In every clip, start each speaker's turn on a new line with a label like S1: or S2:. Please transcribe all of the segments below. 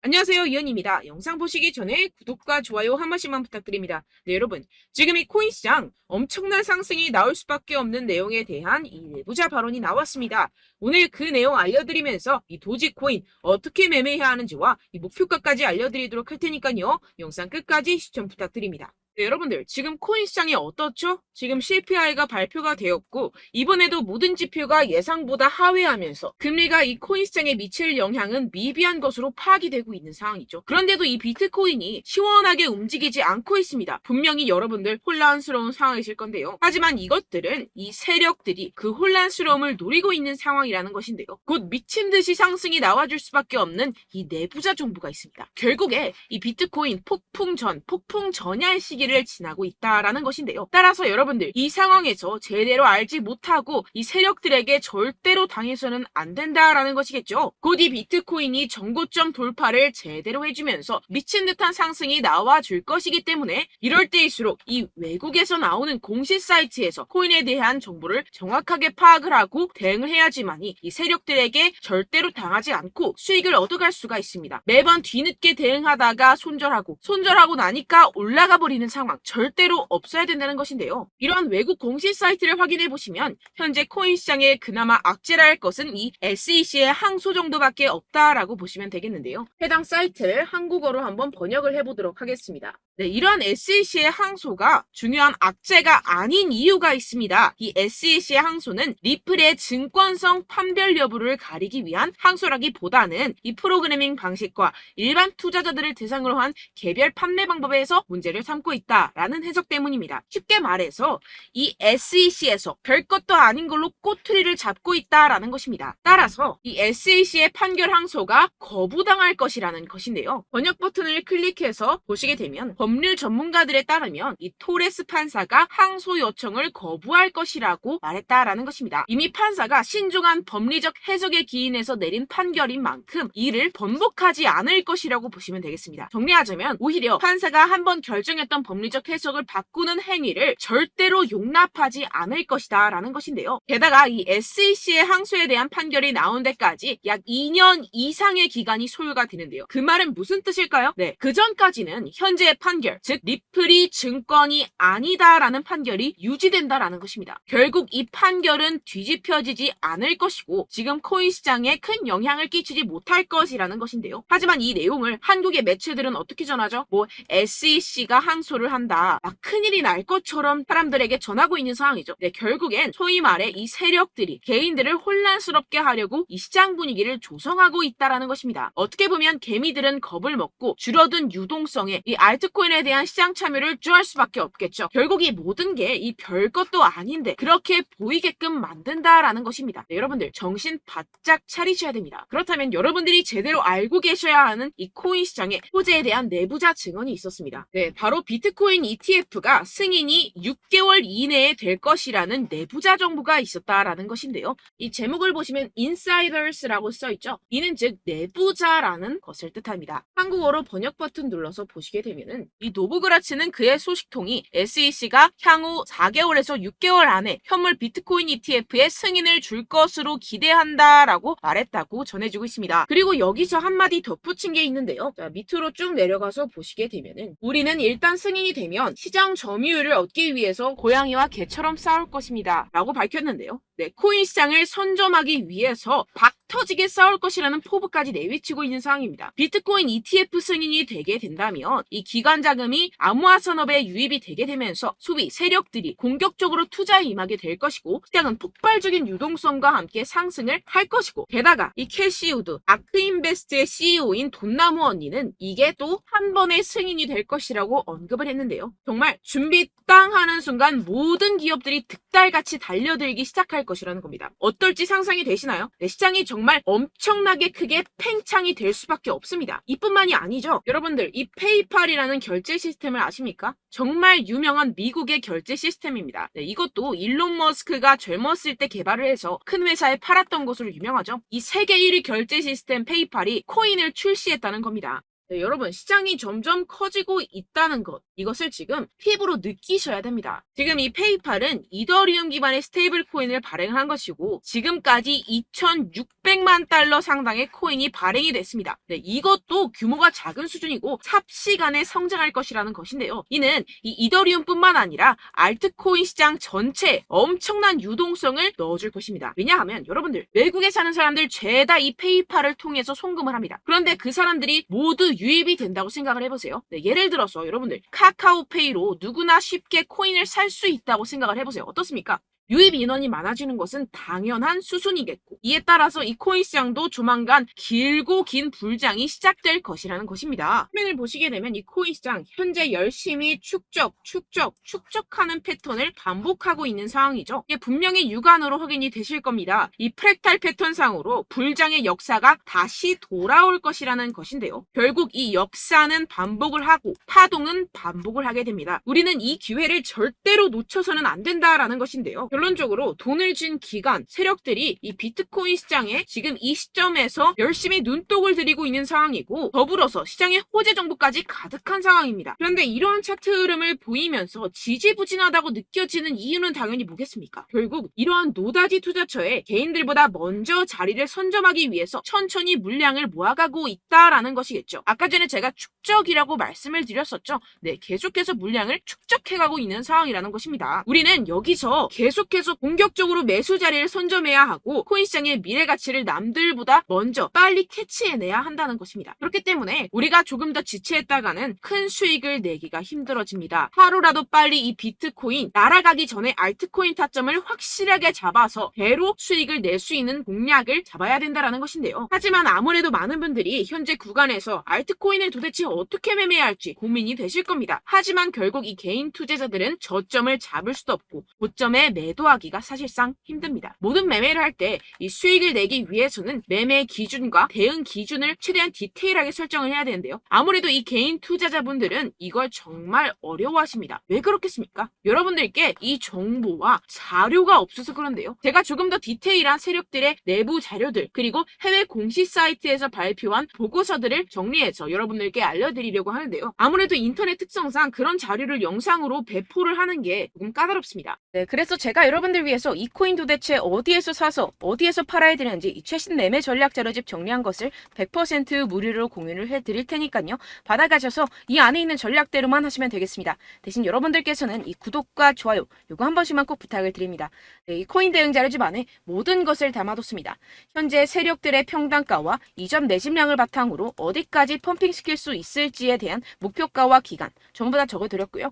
S1: 안녕하세요, 이현입니다. 영상 보시기 전에 구독과 좋아요 한 번씩만 부탁드립니다. 네, 여러분. 지금 이 코인 시장 엄청난 상승이 나올 수밖에 없는 내용에 대한 이 내부자 발언이 나왔습니다. 오늘 그 내용 알려드리면서 이 도지코인 어떻게 매매해야 하는지와 이 목표가까지 알려드리도록 할 테니까요. 영상 끝까지 시청 부탁드립니다. 네, 여러분들 지금 코인 시장이 어떻죠? 지금 CPI가 발표가 되었고 이번에도 모든 지표가 예상보다 하회하면서 금리가 이 코인 시장에 미칠 영향은 미비한 것으로 파악이 되고 있는 상황이죠. 그런데도 이 비트코인이 시원하게 움직이지 않고 있습니다. 분명히 여러분들 혼란스러운 상황이실 건데요. 하지만 이것들은 이 세력들이 그 혼란스러움을 노리고 있는 상황이라는 것인데요. 곧 미친 듯이 상승이 나와줄 수밖에 없는 이 내부자 정보가 있습니다. 결국에 이 비트코인 폭풍 전야의 시기를 지나고 있다라는 것인데요. 따라서 여러분들 이 상황에서 제대로 알지 못하고 이 세력들에게 절대로 당해서는 안 된다라는 것이겠죠. 곧 이 비트코인이 정고점 돌파를 제대로 해주면서 미친 듯한 상승이 나와줄 것이기 때문에 이럴 때일수록 이 외국에서 나오는 공시 사이트에서 코인에 대한 정보를 정확하게 파악을 하고 대응을 해야지만이 이 세력들에게 절대로 당하지 않고 수익을 얻어갈 수가 있습니다. 매번 뒤늦게 대응하다가 손절하고 나니까 올라가 버리는 상황 절대로 없어야 된다는 것인데요. 이러한 외국 공시 사이트를 확인해 보시면 현재 코인 시장에 그나마 악재라 할 것은 이 SEC의 항소 정도밖에 없다라고 보시면 되겠는데요. 해당 사이트를 한국어로 한번 번역을 해보도록 하겠습니다. 네, 이러한 SEC의 항소가 중요한 악재가 아닌 이유가 있습니다. 이 SEC의 항소는 리플의 증권성 판별 여부를 가리기 위한 항소라기보다는 이 프로그래밍 방식과 일반 투자자들을 대상으로 한 개별 판매 방법에서 문제를 삼고 있다라는 해석 때문입니다. 쉽게 말해서 이 SEC에서 별것도 아닌 걸로 꼬투리를 잡고 있다라는 것입니다. 따라서 이 SEC의 판결 항소가 거부당할 것이라는 것인데요. 번역 버튼을 클릭해서 보시게 되면 법률 전문가들에 따르면 이 토레스 판사가 항소 요청을 거부할 것이라고 말했다라는 것입니다. 이미 판사가 신중한 법리적 해석에 기인해서 내린 판결인 만큼 이를 번복하지 않을 것이라고 보시면 되겠습니다. 정리하자면 오히려 판사가 한번 결정했던 법리적 해석을 바꾸는 행위를 절대로 용납하지 않을 것이다 라는 것인데요. 게다가 이 SEC의 항소에 대한 판결이 나온 데까지 약 2년 이상의 기간이 소요가 되는데요. 그 말은 무슨 뜻일까요? 네, 그 전까지는 현재의 판결, 즉 리플이 증권이 아니다라는 판결이 유지된다라는 것입니다. 결국 이 판결은 뒤집혀지지 않을 것이고 지금 코인 시장에 큰 영향을 끼치지 못할 것이라는 것인데요. 하지만 이 내용을 한국의 매체들은 어떻게 전하죠? SEC가 항소를 한다. 큰일이 날 것처럼 사람들에게 전하고 있는 상황이죠. 네, 결국엔 소위 말해 이 세력들이 개인들을 혼란스럽게 하려고 이 시장 분위기를 조성하고 있다라는 것입니다. 어떻게 보면 개미들은 겁을 먹고 줄어든 유동성에 이 알트코인에 대한 시장 참여를 주할 수밖에 없겠죠. 결국 이 모든 게 이 별것도 아닌데 그렇게 보이게끔 만든다라는 것입니다. 네, 여러분들 정신 바짝 차리셔야 됩니다. 그렇다면 여러분들이 제대로 알고 계셔야 하는 이 코인 시장의 호재에 대한 내부자 증언이 있었습니다. 네, 바로 비트코인 ETF가 승인이 6개월 이내에 될 것이라는 내부자 정보가 있었다라는 것인데요. 이 제목을 보시면 insiders라고 써있죠. 이는 즉 내부자라는 것을 뜻합니다. 한국어로 번역 버튼 눌러서 보시게 되면은 이 노브그라츠는 그의 소식통이 SEC가 향후 4개월에서 6개월 안에 현물 비트코인 ETF의 승인을 줄 것으로 기대한다라고 말했다고 전해지고 있습니다. 그리고 여기서 한마디 덧붙인 게 있는데요. 자, 밑으로 쭉 내려가서 보시게 되면은 우리는 일단 승인이 되면 시장 점유율을 얻기 위해서 고양이와 개처럼 싸울 것입니다. 라고 밝혔는데요. 네, 코인 시장을 선점하기 위해서 터지게 싸울 것이라는 포부까지 내비치고 있는 상황입니다. 비트코인 ETF 승인이 되게 된다면 이 기관 자금이 암호화 산업에 유입이 되게 되면서 소비 세력들이 공격적으로 투자에 임하게 될 것이고 시장은 폭발적인 유동성과 함께 상승을 할 것이고 게다가 이 캐시 우드 아크인베스트의 CEO인 돈나무 언니는 이게 또 한 번의 승인이 될 것이라고 언급을 했는데요. 정말 준비 땅 하는 순간 모든 기업들이 득달같이 달려들기 시작할 것이라는 겁니다. 어떨지 상상이 되시나요? 네, 시장이 정말 엄청나게 크게 팽창이 될 수밖에 없습니다. 이뿐만이 아니죠. 여러분들 이 페이팔이라는 결제 시스템을 아십니까? 정말 유명한 미국의 결제 시스템입니다. 네, 이것도 일론 머스크가 젊었을 때 개발을 해서 큰 회사에 팔았던 것으로 유명하죠. 이 세계 1위 결제 시스템 페이팔이 코인을 출시했다는 겁니다. 네, 여러분 시장이 점점 커지고 있다는 것 이것을 지금 피부로 느끼셔야 됩니다. 지금 이 페이팔은 이더리움 기반의 스테이블 코인을 발행한 것이고 지금까지 2,600 600만 달러 상당의 코인이 발행이 됐습니다. 네, 이것도 규모가 작은 수준이고 삽시간에 성장할 것이라는 것인데요. 이는 이 이더리움뿐만 아니라 알트코인 시장 전체에 엄청난 유동성을 넣어줄 것입니다. 왜냐하면 여러분들 외국에 사는 사람들 죄다 이 페이팔을 통해서 송금을 합니다. 그런데 그 사람들이 모두 유입이 된다고 생각을 해보세요. 네, 예를 들어서 여러분들 카카오페이로 누구나 쉽게 코인을 살 수 있다고 생각을 해보세요. 어떻습니까? 유입 인원이 많아지는 것은 당연한 수순이겠고 이에 따라서 이 코인 시장도 조만간 길고 긴 불장이 시작될 것이라는 것입니다. 화면을 보시게 되면 이 코인 시장 현재 열심히 축적하는 패턴을 반복하고 있는 상황이죠. 이게 분명히 육안으로 확인이 되실 겁니다. 이 프랙탈 패턴상으로 불장의 역사가 다시 돌아올 것이라는 것인데요. 결국 이 역사는 반복을 하고 파동은 반복을 하게 됩니다. 우리는 이 기회를 절대로 놓쳐서는 안 된다라는 것인데요. 결론적으로 돈을 쥔 기관, 세력들이 이 비트코인 시장에 지금 이 시점에서 열심히 눈독을 들이고 있는 상황이고 더불어서 시장에 호재 정보까지 가득한 상황입니다. 그런데 이러한 차트 흐름을 보이면서 지지부진하다고 느껴지는 이유는 당연히 뭐겠습니까? 결국 이러한 노다지 투자처에 개인들보다 먼저 자리를 선점하기 위해서 천천히 물량을 모아가고 있다라는 것이겠죠. 아까 전에 제가 축적이라고 말씀을 드렸었죠. 네, 계속해서 물량을 축적해가고 있는 상황이라는 것입니다. 우리는 여기서 계속해서 공격적으로 매수 자리를 선점해야 하고 코인 시장의 미래 가치를 남들보다 먼저 빨리 캐치해내야 한다는 것입니다. 그렇기 때문에 우리가 조금 더 지체했다가는 큰 수익을 내기가 힘들어집니다. 하루라도 빨리 이 비트코인 날아가기 전에 알트코인 타점을 확실하게 잡아서 배로 수익을 낼 수 있는 공략을 잡아야 된다는 것인데요. 하지만 아무래도 많은 분들이 현재 구간에서 알트코인을 도대체 어떻게 매매해야 할지 고민이 되실 겁니다. 하지만 결국 이 개인 투자자들은 저점을 잡을 수도 없고 고점에 매도하기가 사실상 힘듭니다. 모든 매매를 할 때 이 수익을 내기 위해서는 매매 기준과 대응 기준을 최대한 디테일하게 설정을 해야 되는데요. 아무래도 이 개인 투자자분들은 이걸 정말 어려워하십니다. 왜 그렇겠습니까? 여러분들께 이 정보와 자료가 없어서 그런데요. 제가 조금 더 디테일한 세력들의 내부 자료들 그리고 해외 공시 사이트에서 발표한 보고서들을 정리해서 여러분들께 알려드리려고 하는데요. 아무래도 인터넷 특성상 그런 자료를 영상으로 배포를 하는 게 조금 까다롭습니다. 네, 그래서 제가 여러분들 위해서 이 코인 도대체 어디에서 사서 어디에서 팔아야 되는지 이 최신 매매 전략 자료집 정리한 것을 100% 무료로 공유를 해드릴 테니까요. 받아가셔서 이 안에 있는 전략대로만 하시면 되겠습니다. 대신 여러분들께서는 이 구독과 좋아요 요거 한 번씩만 꼭 부탁을 드립니다. 네, 이 코인 대응 자료집 안에 모든 것을 담아뒀습니다. 현재 세력들의 평단가와 이전 매집량을 바탕으로 어디까지 펌핑시킬 수 있을지에 대한 목표가와 기간 전부 다 적어드렸고요.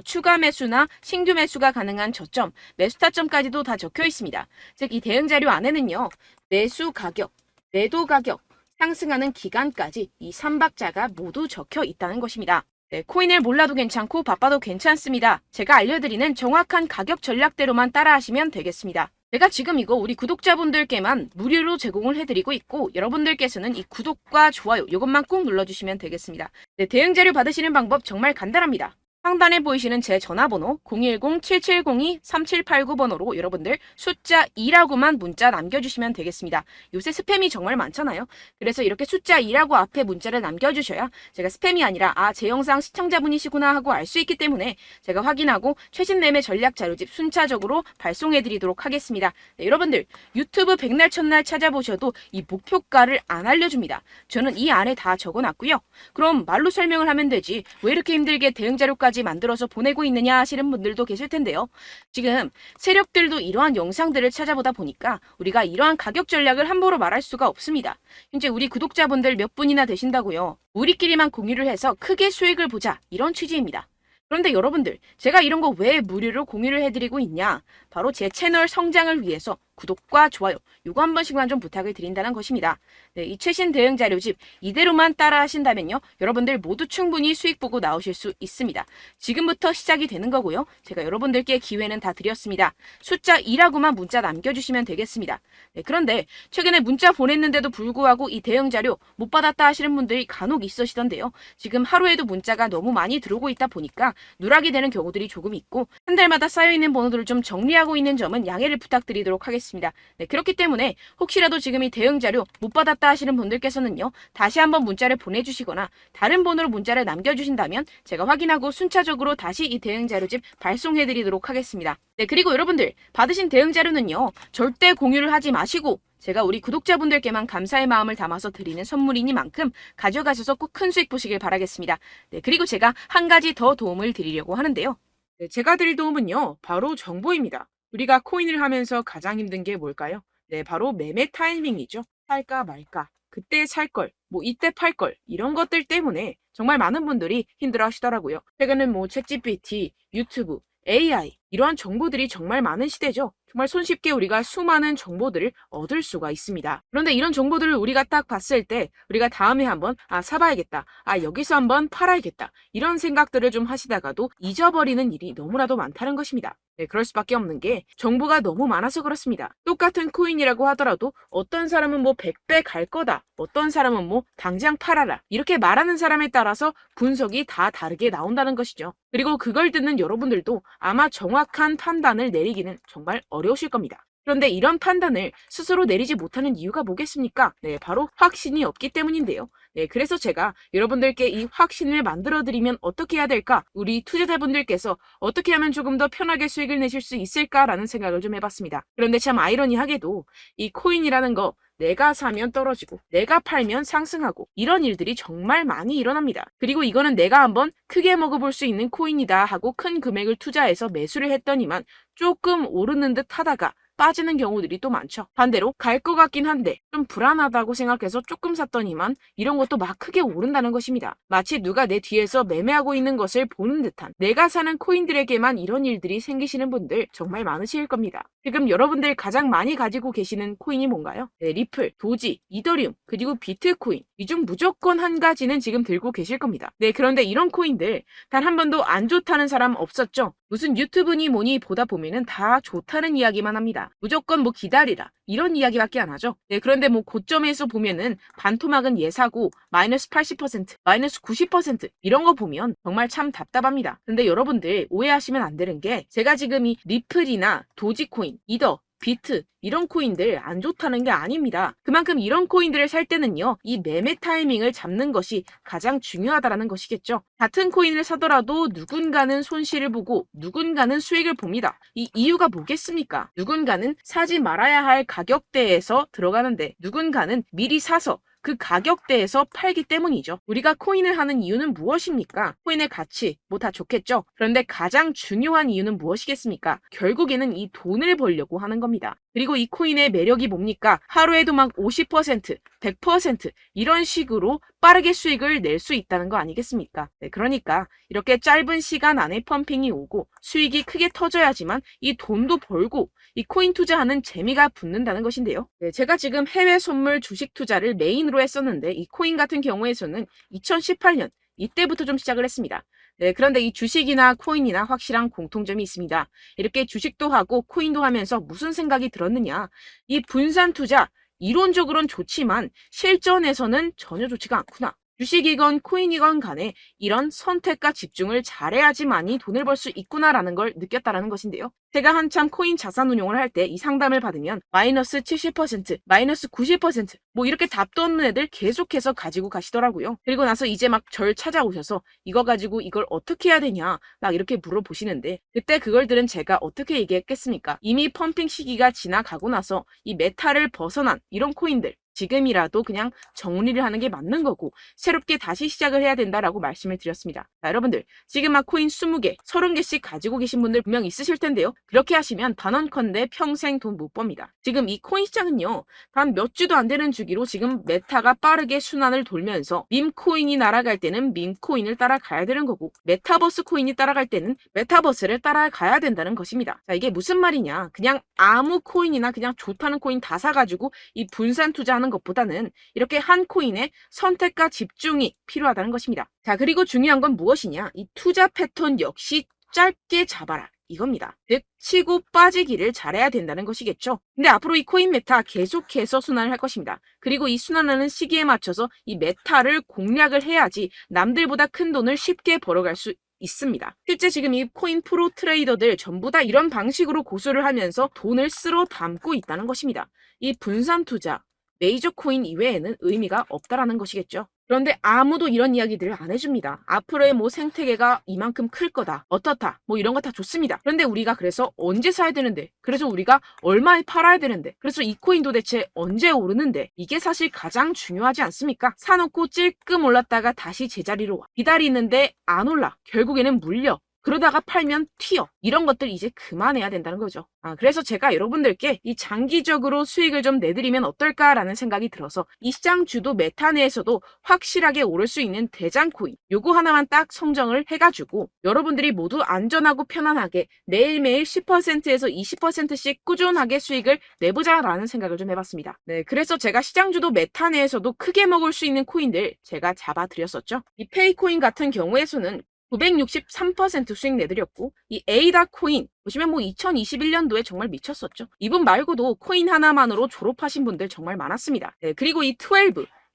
S1: 추가 매수나 신규 매수가 가능한 저점, 매수 타점까지도 다 적혀 있습니다. 즉 이 대응 자료 안에는요. 매수 가격, 매도 가격, 상승하는 기간까지 이 3박자가 모두 적혀 있다는 것입니다. 네, 코인을 몰라도 괜찮고 바빠도 괜찮습니다. 제가 알려드리는 정확한 가격 전략대로만 따라하시면 되겠습니다. 제가 지금 이거 우리 구독자분들께만 무료로 제공을 해드리고 있고 여러분들께서는 이 구독과 좋아요 이것만 꼭 눌러주시면 되겠습니다. 네, 대응 자료 받으시는 방법 정말 간단합니다. 상단에 보이시는 제 전화번호 010-7702-3789번호로 여러분들 숫자 2라고만 문자 남겨주시면 되겠습니다. 요새 스팸이 정말 많잖아요. 그래서 이렇게 숫자 2라고 앞에 문자를 남겨주셔야 제가 스팸이 아니라 제 영상 시청자분이시구나 하고 알 수 있기 때문에 제가 확인하고 최신 매매 전략 자료집 순차적으로 발송해드리도록 하겠습니다. 네, 여러분들 유튜브 백날 첫날 찾아보셔도 이 목표가를 안 알려줍니다. 저는 이 안에 다 적어놨고요. 그럼 말로 설명을 하면 되지 왜 이렇게 힘들게 대응 자료까지 만들어서 보내고 있느냐 하시는 분들도 계실 텐데요. 지금 세력들도 이러한 영상들을 찾아보다 보니까 우리가 이러한 가격 전략을 함부로 말할 수가 없습니다. 현재 우리 구독자분들 몇 분이나 되신다고요. 우리끼리만 공유를 해서 크게 수익을 보자 이런 취지입니다. 그런데 여러분들 제가 이런 거 왜 무료로 공유를 해드리고 있냐? 바로 제 채널 성장을 위해서 구독과 좋아요 요거 한 번씩만 좀 부탁을 드린다는 것입니다. 네, 이 최신 대응 자료집 이대로만 따라 하신다면요. 여러분들 모두 충분히 수익 보고 나오실 수 있습니다. 지금부터 시작이 되는 거고요. 제가 여러분들께 기회는 다 드렸습니다. 숫자 2라고만 문자 남겨주시면 되겠습니다. 네, 그런데 최근에 문자 보냈는데도 불구하고 이 대응 자료 못 받았다 하시는 분들이 간혹 있으시던데요. 지금 하루에도 문자가 너무 많이 들어오고 있다 보니까 누락이 되는 경우들이 조금 있고 한 달마다 쌓여있는 번호들을 좀 정리하고 말하고 있는 점은 양해를 부탁드리도록 하겠습니다. 네, 그렇기 때문에 혹시라도 지금 이 대응 자료 못 받았다 하시는 분들께서는요, 다시 한번 문자를 보내주시거나 다른 번호로 문자를 남겨주신다면 제가 확인하고 순차적으로 다시 이 대응 자료집 발송해드리도록 하겠습니다. 네, 그리고 여러분들 받으신 대응 자료는요, 절대 공유를 하지 마시고 제가 우리 구독자분들께만 감사의 마음을 담아서 드리는 선물이니만큼 가져가셔서 꼭 큰 수익 보시길 바라겠습니다. 네, 그리고 제가 한 가지 더 도움을 드리려고 하는데요. 네, 제가 드릴 도움은요, 바로 정보입니다. 우리가 코인을 하면서 가장 힘든 게 뭘까요? 네, 바로 매매 타이밍이죠. 살까 말까, 그때 살 걸, 뭐 이때 팔 걸, 이런 것들 때문에 정말 많은 분들이 힘들어 하시더라고요. 최근은 뭐 챗GPT, 유튜브, AI, 이러한 정보들이 정말 많은 시대죠. 정말 손쉽게 우리가 수많은 정보들을 얻을 수가 있습니다. 그런데 이런 정보들을 우리가 딱 봤을 때 우리가 다음에 한번 사봐야겠다. 여기서 한번 팔아야겠다. 이런 생각들을 좀 하시다가도 잊어버리는 일이 너무나도 많다는 것입니다. 네, 그럴 수밖에 없는 게 정보가 너무 많아서 그렇습니다. 똑같은 코인이라고 하더라도 어떤 사람은 뭐 100배 갈 거다. 어떤 사람은 뭐 당장 팔아라. 이렇게 말하는 사람에 따라서 분석이 다 다르게 나온다는 것이죠. 그리고 그걸 듣는 여러분들도 아마 정확한 판단을 내리기는 정말 어려우실 겁니다. 그런데 이런 판단을 스스로 내리지 못하는 이유가 뭐겠습니까? 네, 바로 확신이 없기 때문인데요. 네, 그래서 제가 여러분들께 이 확신을 만들어드리면 어떻게 해야 될까? 우리 투자자분들께서 어떻게 하면 조금 더 편하게 수익을 내실 수 있을까라는 생각을 좀 해봤습니다. 그런데 참 아이러니하게도 이 코인이라는 거 내가 사면 떨어지고 내가 팔면 상승하고 이런 일들이 정말 많이 일어납니다. 그리고 이거는 내가 한번 크게 먹어볼 수 있는 코인이다 하고 큰 금액을 투자해서 매수를 했더니만 조금 오르는 듯 하다가 빠지는 경우들이 또 많죠. 반대로 갈 것 같긴 한데 좀 불안하다고 생각해서 조금 샀더니만 이런 것도 막 크게 오른다는 것입니다. 마치 누가 내 뒤에서 매매하고 있는 것을 보는 듯한, 내가 사는 코인들에게만 이런 일들이 생기시는 분들 정말 많으실 겁니다. 지금 여러분들 가장 많이 가지고 계시는 코인이 뭔가요? 네, 리플, 도지, 이더리움, 그리고 비트코인. 이 중 무조건 한 가지는 지금 들고 계실 겁니다. 네, 그런데 이런 코인들 단 한 번도 안 좋다는 사람 없었죠? 무슨 유튜브니 뭐니 보다 보면은 다 좋다는 이야기만 합니다. 무조건 뭐 기다리라 이런 이야기밖에 안 하죠. 네, 그런데 뭐 고점에서 보면은 반토막은 예사고 마이너스 80%, 마이너스 90% 이런 거 보면 정말 참 답답합니다. 근데 여러분들 오해하시면 안 되는 게 제가 지금 이 리플이나 도지코인, 이더, 비트 이런 코인들 안 좋다는 게 아닙니다. 그만큼 이런 코인들을 살 때는요, 이 매매 타이밍을 잡는 것이 가장 중요하다는 것이겠죠. 같은 코인을 사더라도 누군가는 손실을 보고 누군가는 수익을 봅니다. 이 이유가 뭐겠습니까? 누군가는 사지 말아야 할 가격대에서 들어가는데 누군가는 미리 사서 그 가격대에서 팔기 때문이죠. 우리가 코인을 하는 이유는 무엇입니까? 코인의 가치, 뭐 다 좋겠죠? 그런데 가장 중요한 이유는 무엇이겠습니까? 결국에는 이 돈을 벌려고 하는 겁니다. 그리고 이 코인의 매력이 뭡니까? 하루에도 막 50%, 100% 이런 식으로 빠르게 수익을 낼 수 있다는 거 아니겠습니까? 네, 그러니까 이렇게 짧은 시간 안에 펌핑이 오고 수익이 크게 터져야지만 이 돈도 벌고 이 코인 투자하는 재미가 붙는다는 것인데요. 네, 제가 지금 해외 선물 주식 투자를 메인으로 했었는데 이 코인 같은 경우에서는 2018년 이때부터 좀 시작을 했습니다. 네, 그런데 이 주식이나 코인이나 확실한 공통점이 있습니다. 이렇게 주식도 하고 코인도 하면서 무슨 생각이 들었느냐? 이 분산 투자 이론적으로는 좋지만 실전에서는 전혀 좋지가 않구나. 주식이건 코인이건 간에 이런 선택과 집중을 잘해야지만이 돈을 벌 수 있구나라는 걸 느꼈다라는 것인데요. 제가 한참 코인 자산 운용을 할 때 이 상담을 받으면 마이너스 70%, 마이너스 90% 뭐 이렇게 답도 없는 애들 계속해서 가지고 가시더라고요. 그리고 나서 이제 막 절 찾아오셔서 이거 가지고 이걸 어떻게 해야 되냐 막 이렇게 물어보시는데 그때 그걸 들은 제가 어떻게 얘기했겠습니까? 이미 펌핑 시기가 지나가고 나서 이 메타를 벗어난 이런 코인들 지금이라도 그냥 정리를 하는 게 맞는 거고 새롭게 다시 시작을 해야 된다라고 말씀을 드렸습니다. 자, 여러분들 지금 막 코인 20개, 30개씩 가지고 계신 분들 분명 있으실 텐데요. 그렇게 하시면 단언컨대 평생 돈 못 법니다. 지금 이 코인 시장은요. 단 몇 주도 안 되는 주기로 지금 메타가 빠르게 순환을 돌면서 밈코인이 날아갈 때는 밈코인을 따라가야 되는 거고 메타버스 코인이 따라갈 때는 메타버스를 따라가야 된다는 것입니다. 자, 이게 무슨 말이냐. 그냥 아무 코인이나 그냥 좋다는 코인 다 사가지고 이 분산 투자하는 것보다는 이렇게 한 코인에 선택과 집중이 필요하다는 것입니다. 자, 그리고 중요한 건 무엇이냐? 이 투자 패턴 역시 짧게 잡아라. 이겁니다. 즉 치고 빠지기를 잘해야 된다는 것이겠죠. 근데 앞으로 이 코인 메타 계속해서 순환을 할 것입니다. 그리고 이 순환하는 시기에 맞춰서 이 메타를 공략을 해야지 남들보다 큰 돈을 쉽게 벌어갈 수 있습니다. 실제 지금 이 코인 프로 트레이더들 전부 다 이런 방식으로 고수를 하면서 돈을 쓸어 담고 있다는 것입니다. 이 분산 투자, 메이저 코인 이외에는 의미가 없다라는 것이겠죠. 그런데 아무도 이런 이야기들을 안 해줍니다. 앞으로의 뭐 생태계가 이만큼 클 거다. 어떻다. 뭐 이런 거 다 좋습니다. 그런데 우리가 그래서 언제 사야 되는데? 그래서 우리가 얼마에 팔아야 되는데? 그래서 이 코인 도대체 언제 오르는데? 이게 사실 가장 중요하지 않습니까? 사놓고 찔끔 올랐다가 다시 제자리로 와. 기다리는데 안 올라. 결국에는 물려. 그러다가 팔면 튀어. 이런 것들 이제 그만해야 된다는 거죠. 그래서 제가 여러분들께 이 장기적으로 수익을 좀 내드리면 어떨까라는 생각이 들어서 이 시장 주도 메타 내에서도 확실하게 오를 수 있는 대장 코인 요거 하나만 딱 선정을 해가지고 여러분들이 모두 안전하고 편안하게 매일매일 10%에서 20%씩 꾸준하게 수익을 내보자라는 생각을 좀 해봤습니다. 네, 그래서 제가 시장 주도 메타 내에서도 크게 먹을 수 있는 코인들 제가 잡아드렸었죠. 이 페이코인 같은 경우에서는 963% 수익 내드렸고 이 에이다 코인 보시면 뭐 2021년도에 정말 미쳤었죠. 이분 말고도 코인 하나만으로 졸업하신 분들 정말 많았습니다. 네, 그리고 이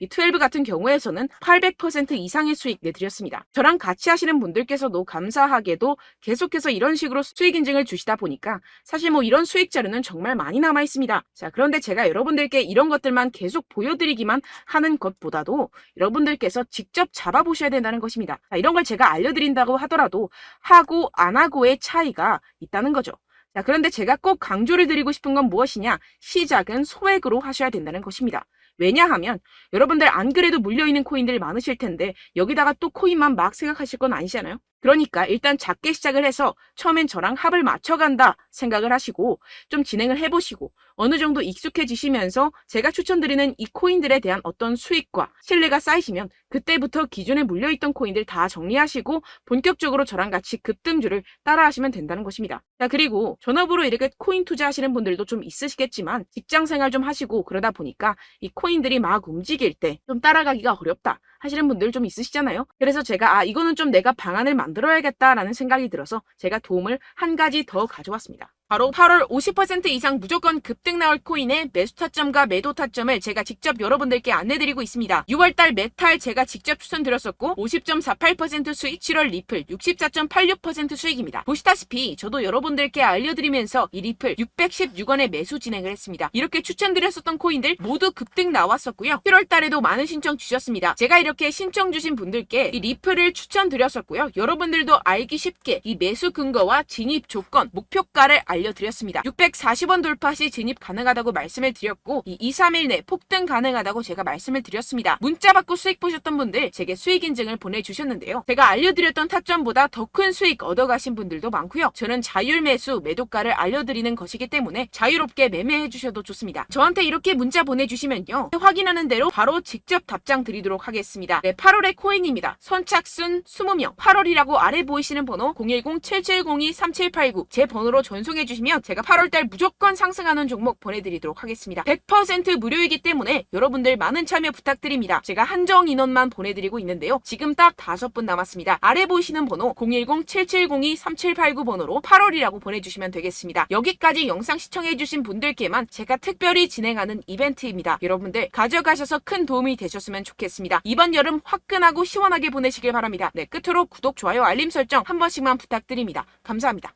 S1: 12 같은 경우에서는 800% 이상의 수익 내드렸습니다. 저랑 같이 하시는 분들께서도 감사하게도 계속해서 이런 식으로 수익 인증을 주시다 보니까 사실 뭐 이런 수익 자료는 정말 많이 남아 있습니다. 자, 그런데 제가 여러분들께 이런 것들만 계속 보여드리기만 하는 것보다도 여러분들께서 직접 잡아보셔야 된다는 것입니다. 자, 이런 걸 제가 알려드린다고 하더라도 하고 안 하고의 차이가 있다는 거죠. 자, 그런데 제가 꼭 강조를 드리고 싶은 건 무엇이냐? 시작은 소액으로 하셔야 된다는 것입니다. 왜냐하면 여러분들 안 그래도 물려있는 코인들 많으실 텐데 여기다가 또 코인만 막 생각하실 건 아니잖아요. 그러니까 일단 작게 시작을 해서 처음엔 저랑 합을 맞춰간다 생각을 하시고 좀 진행을 해보시고 어느 정도 익숙해지시면서 제가 추천드리는 이 코인들에 대한 어떤 수익과 신뢰가 쌓이시면 그때부터 기존에 물려있던 코인들 다 정리하시고 본격적으로 저랑 같이 급등주를 따라하시면 된다는 것입니다. 자, 그리고 전업으로 이렇게 코인 투자하시는 분들도 좀 있으시겠지만 직장생활 좀 하시고 그러다 보니까 이 코인들이 막 움직일 때 좀 따라가기가 어렵다 하시는 분들 좀 있으시잖아요. 그래서 제가 이거는 좀 내가 방안을 만들어야겠다라는 생각이 들어서 제가 도움을 한 가지 더 가져왔습니다. 바로 8월 50% 이상 무조건 급등 나올 코인의 매수 타점과 매도 타점을 제가 직접 여러분들께 안내드리고 있습니다. 6월달 메탈 제가 직접 추천드렸었고 50.48% 수익, 7월 리플 64.86% 수익입니다. 보시다시피 저도 여러분들께 알려드리면서 이 리플 616원에 매수 진행을 했습니다. 이렇게 추천드렸었던 코인들 모두 급등 나왔었고요. 7월달에도 많은 신청 주셨습니다. 제가 이렇게 신청 주신 분들께 이 리플을 추천드렸었고요. 여러분들도 알기 쉽게 이 매수 근거와 진입 조건, 목표가를 알려드렸습니다. 640원 돌파 시 진입 가능하다고 말씀을 드렸고 이 2, 3일 내 폭등 가능하다고 제가 말씀을 드렸습니다. 문자 받고 수익 보셨던 분들 제게 수익 인증을 보내주셨는데요. 제가 알려드렸던 타점보다 더 큰 수익 얻어가신 분들도 많고요. 저는 자율 매수 매도가를 알려드리는 것이기 때문에 자유롭게 매매해 주셔도 좋습니다. 저한테 이렇게 문자 보내주시면요. 확인하는 대로 바로 직접 답장 드리도록 하겠습니다. 네, 8월의 코인입니다. 선착순 20명 8월이라고 아래 보이시는 번호 010-7702-3789 제 번호로 전송해 주시면 제가 8월달 무조건 상승하는 종목 보내드리도록 하겠습니다. 100% 무료이기 때문에 여러분들 많은 참여 부탁드립니다. 제가 한정 인원만 보내드리고 있는데요. 지금 딱 5분 남았습니다. 아래 보이시는 번호 010-7702-3789 번호로 8월이라고 보내주시면 되겠습니다. 여기까지 영상 시청해주신 분들께만 제가 특별히 진행하는 이벤트입니다. 여러분들 가져가셔서 큰 도움이 되셨으면 좋겠습니다. 이번 여름 화끈하고 시원하게 보내시길 바랍니다. 네, 끝으로 구독, 좋아요, 알림 설정 한 번씩만 부탁드립니다. 감사합니다.